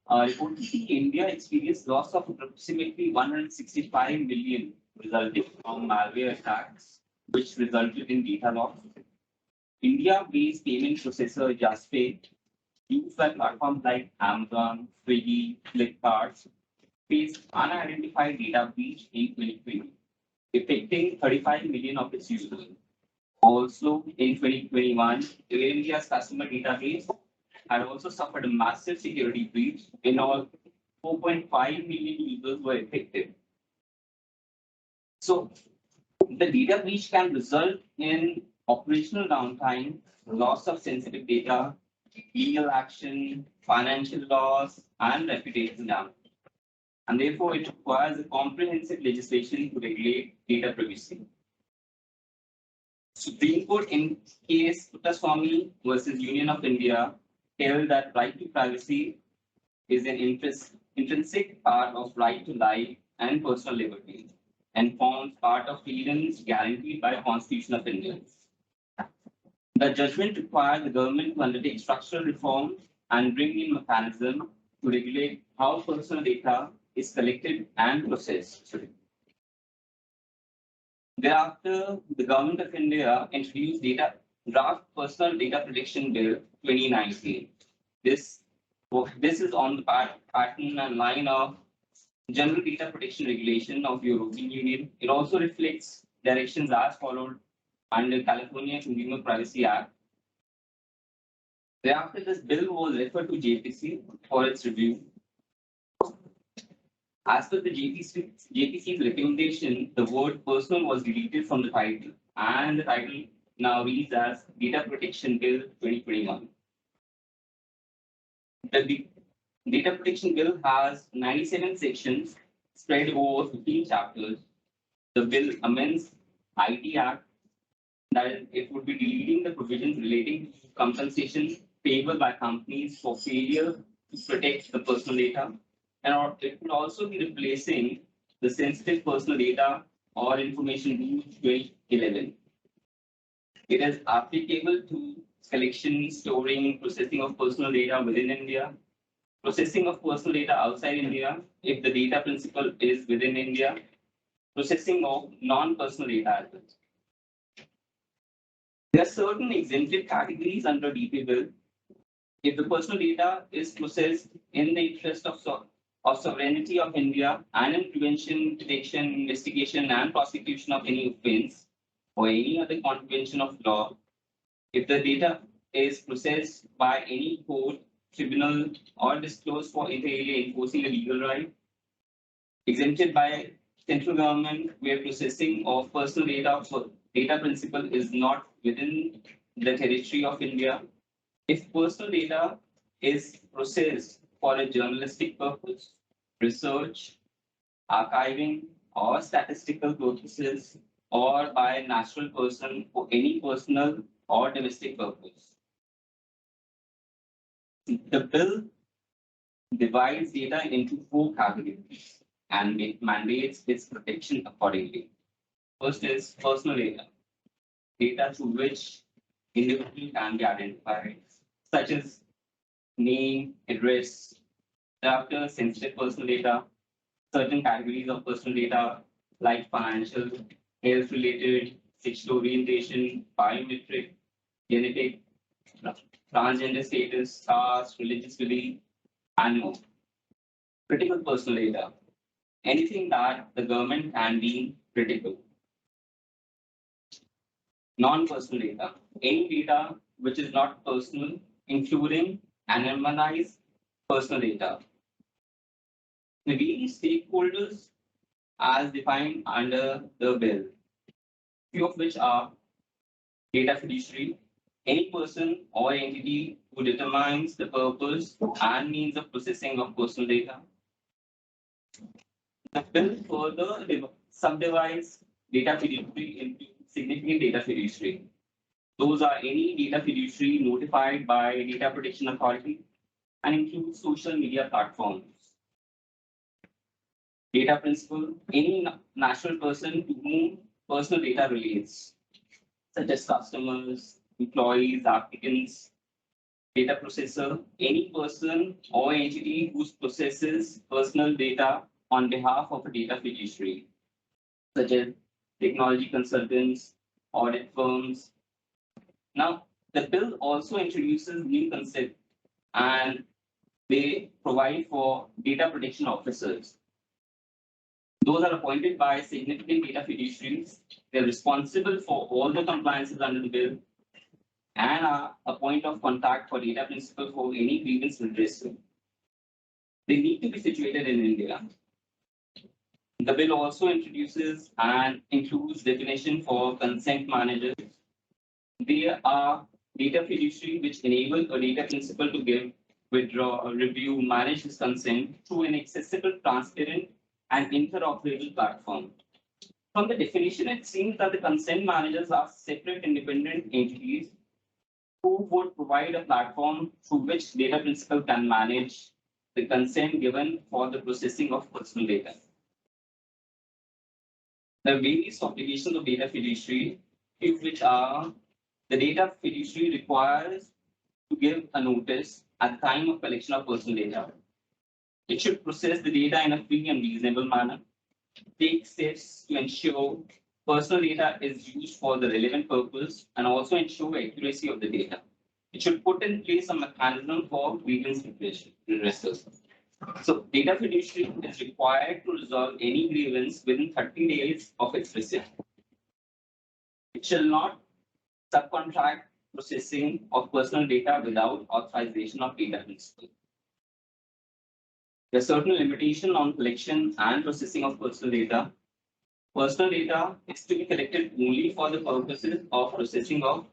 Reportedly, India experienced loss of approximately 165 million resulting from malware attacks, which resulted in data loss. India-based payment processor JustPay, used by platforms like Amazon, Swiggy, Flipkart, faced unidentified data breach in 2020, affecting 35 million of its users. Also, in 2021, Air India's customer database had also suffered a massive security breach. In all, 4.5 million users were affected. So, the data breach can result in operational downtime, loss of sensitive data, legal action, financial loss, and reputation damage. And therefore, it requires a comprehensive legislation to regulate data privacy. Supreme Court in case Puttaswamy versus Union of India held that right to privacy is an intrinsic part of right to life and personal liberty and forms part of freedoms guaranteed by the Constitution of India. The judgment required the government to undertake structural reform and bring in mechanism to regulate how personal data is collected and processed. Thereafter, the Government of India introduced draft Personal Data Protection Bill 2019. This is on the pattern and line of General Data Protection Regulation of European Union. It also reflects directions as followed under California Consumer Privacy Act. Thereafter, this bill was referred to JPC for its review. As per the JPC's recommendation, the word personal was deleted from the title, and the title now reads as Data Protection Bill 2021. The Data Protection Bill has 97 sections spread over 15 chapters. The bill amends IT Act that it would be deleting the provisions relating to compensation payable by companies for failure to protect the personal data. And it would also be replacing the sensitive personal data or information rule 2011. It is applicable to collection, storing, processing of personal data within India, processing of personal data outside India if the data principle is within India, processing of non-personal data as well. There are certain exempted categories under DP bill. If the personal data is processed in the interest of sovereignty of India and in prevention, detection, investigation, and prosecution of any offense or any other contravention of law, if the data is processed by any court, tribunal, or disclosed for inter alia enforcing a legal right, exempted by central government where processing of personal data for data principle is not within the territory of India, if personal data is processed for a journalistic purpose, research, archiving, or statistical purposes, or by a natural person for any personal or domestic purpose. The bill divides data into 4 categories and it mandates its protection accordingly. First is personal data, data through which individual can be identified, such as name, address. Thereafter, sensitive personal data, certain categories of personal data like financial, health-related, sexual orientation, biometric, genetic, transgender status, caste, religious belief, and more. Critical personal data, anything that the government can deem critical. Non-personal data, any data which is not personal, including anonymized personal data. The various stakeholders as defined under the bill, few of which are data fiduciary, any person or entity who determines the purpose and means of processing of personal data. The bill further subdivides data fiduciary into significant data fiduciary. Those are any data fiduciary notified by Data Protection Authority and include social media platforms. Data principal, any natural person to whom personal data relates, such as customers, employees, applicants, data processor, any person or entity who processes personal data on behalf of a data fiduciary, such as technology consultants, audit firms. Now, the bill also introduces new concepts and they provide for data protection officers. Those are appointed by significant data fiduciaries. They're responsible for all the compliances under the bill and are a point of contact for data principal for any grievance redressal. They need to be situated in India. The bill also introduces and includes definition for consent managers. They are data fiduciary which enable a data principal to give, withdraw, review, manage his consent through an accessible, transparent, and interoperable platform. From the definition, it seems that the consent managers are separate independent entities who would provide a platform through which data principal can manage the consent given for the processing of personal data. The various obligations of data fiduciary, few of which are the data fiduciary requires to give a notice at the time of collection of personal data. It should process the data in a free and reasonable manner, take steps to ensure personal data is used for the relevant purpose, and also ensure accuracy of the data. It should put in place a mechanism for grievance redressal. So, data fiduciary is required to resolve any grievance within 30 days of its receipt. It shall not subcontract processing of personal data without authorization of data principal. There are certain limitations on collection and processing of personal data. Personal data is to be collected only for the purposes of processing of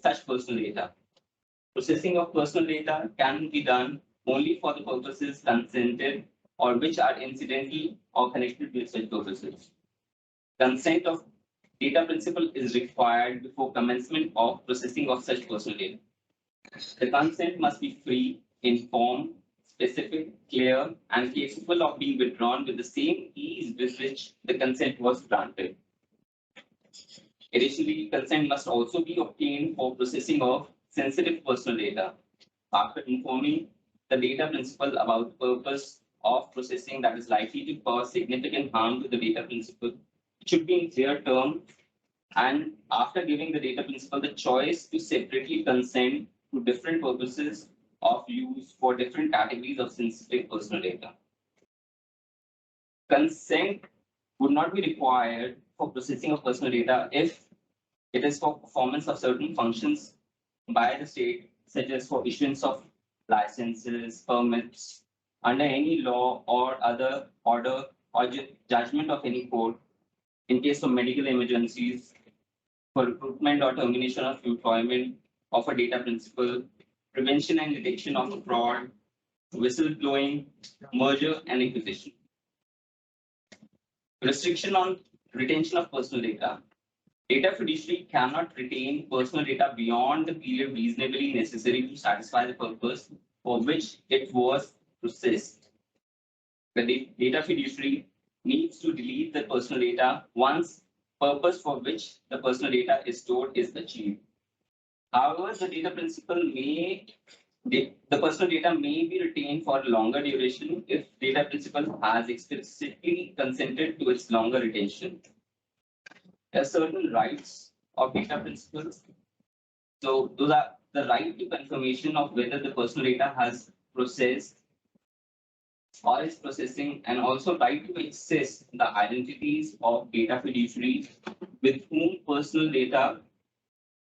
such personal data. Processing of personal data can be done only for the purposes consented or which are incidental or connected with such purposes. Consent of data principal is required before commencement of processing of such personal data. The consent must be free, informed, specific, clear, and capable of being withdrawn with the same ease with which the consent was granted. Additionally, consent must also be obtained for processing of sensitive personal data. After informing the data principal about the purpose of processing that is likely to cause significant harm to the data principal, it should be in clear terms, and after giving the data principal the choice to separately consent to different purposes of use for different categories of sensitive personal data. Consent would not be required for processing of personal data if it is for performance of certain functions by the state, such as for issuance of licenses, permits, under any law or other order or judgment of any court, in case of medical emergencies, for recruitment or termination of employment of a data principal, prevention and detection of fraud, whistleblowing, merger and acquisition. Restriction on retention of personal data. Data fiduciary cannot retain personal data beyond the period reasonably necessary to satisfy the purpose for which it was processed. The data fiduciary needs to delete the personal data once purpose for which the personal data is stored is achieved. However, the personal data may be retained for a longer duration if data principal has explicitly consented to its longer retention. There are certain rights of data principals. So those are the right to confirmation of whether the personal data has processed or is processing, and also right to access the identities of data fiduciaries with whom personal data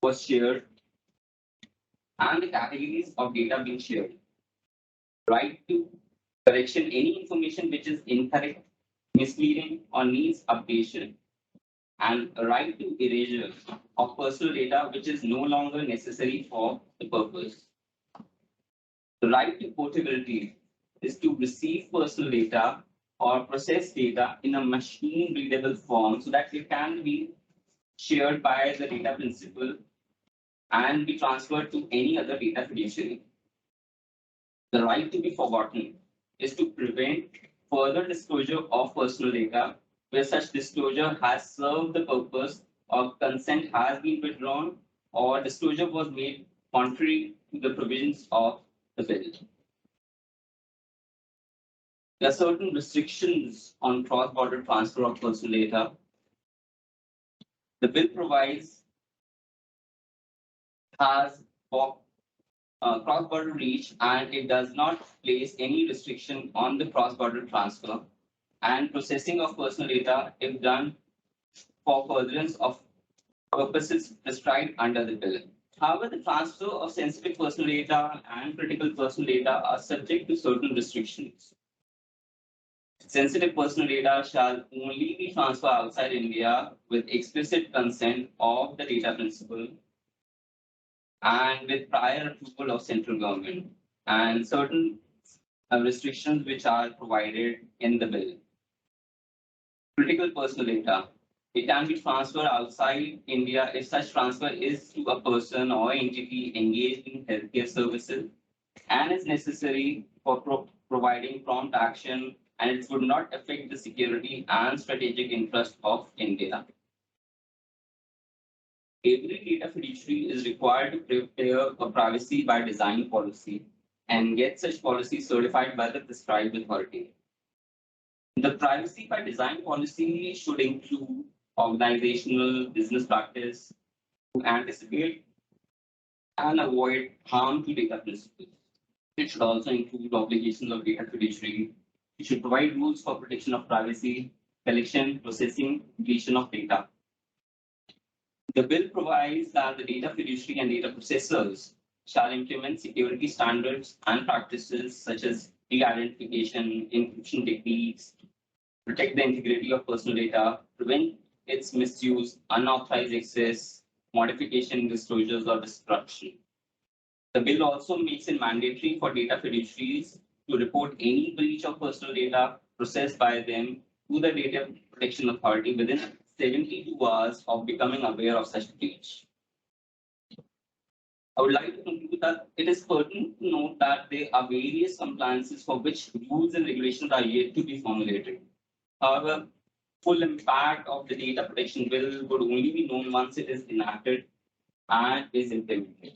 was shared and the categories of data being shared. Right to correction any information which is incorrect, misleading, or needs updation, and a right to erasure of personal data which is no longer necessary for the purpose. The right to portability is to receive personal data or process data in a machine readable form so that it can be shared by the data principal and be transferred to any other data fiduciary. The right to be forgotten is to prevent further disclosure of personal data where such disclosure has served the purpose or consent has been withdrawn or disclosure was made contrary to the provisions of the bill. There are certain restrictions on cross-border transfer of personal data. The bill provides has cross-border reach, and it does not place any restriction on the cross-border transfer and processing of personal data if done for furtherance of purposes prescribed under the bill. However, the transfer of sensitive personal data and critical personal data are subject to certain restrictions. Sensitive personal data shall only be transferred outside India with explicit consent of the data principal and with prior approval of central government, and certain restrictions which are provided in the bill. Critical personal data. It can be transferred outside India if such transfer is to a person or entity engaged in healthcare services and is necessary for providing prompt action, and it would not affect the security and strategic interest of India. Every data fiduciary is required to prepare a privacy by design policy and get such policy certified by the prescribed authority. The privacy by design policy should include organizational business practice to anticipate and avoid harm to data principals. It should also include obligations of data fiduciary. It should provide rules for protection of privacy, collection, processing, deletion of data. The bill provides that the data fiduciary and data processors shall implement security standards and practices such as de-identification, encryption techniques, protect the integrity of personal data, prevent its misuse, unauthorized access, modification, disclosures, or destruction. The bill also makes it mandatory for data fiduciaries to report any breach of personal data processed by them to the Data Protection Authority within 72 hours of becoming aware of such breach. I would like to conclude that it is pertinent to note that there are various compliances for which rules and regulations are yet to be formulated. However, full impact of the data protection bill would only be known once it is enacted and is implemented.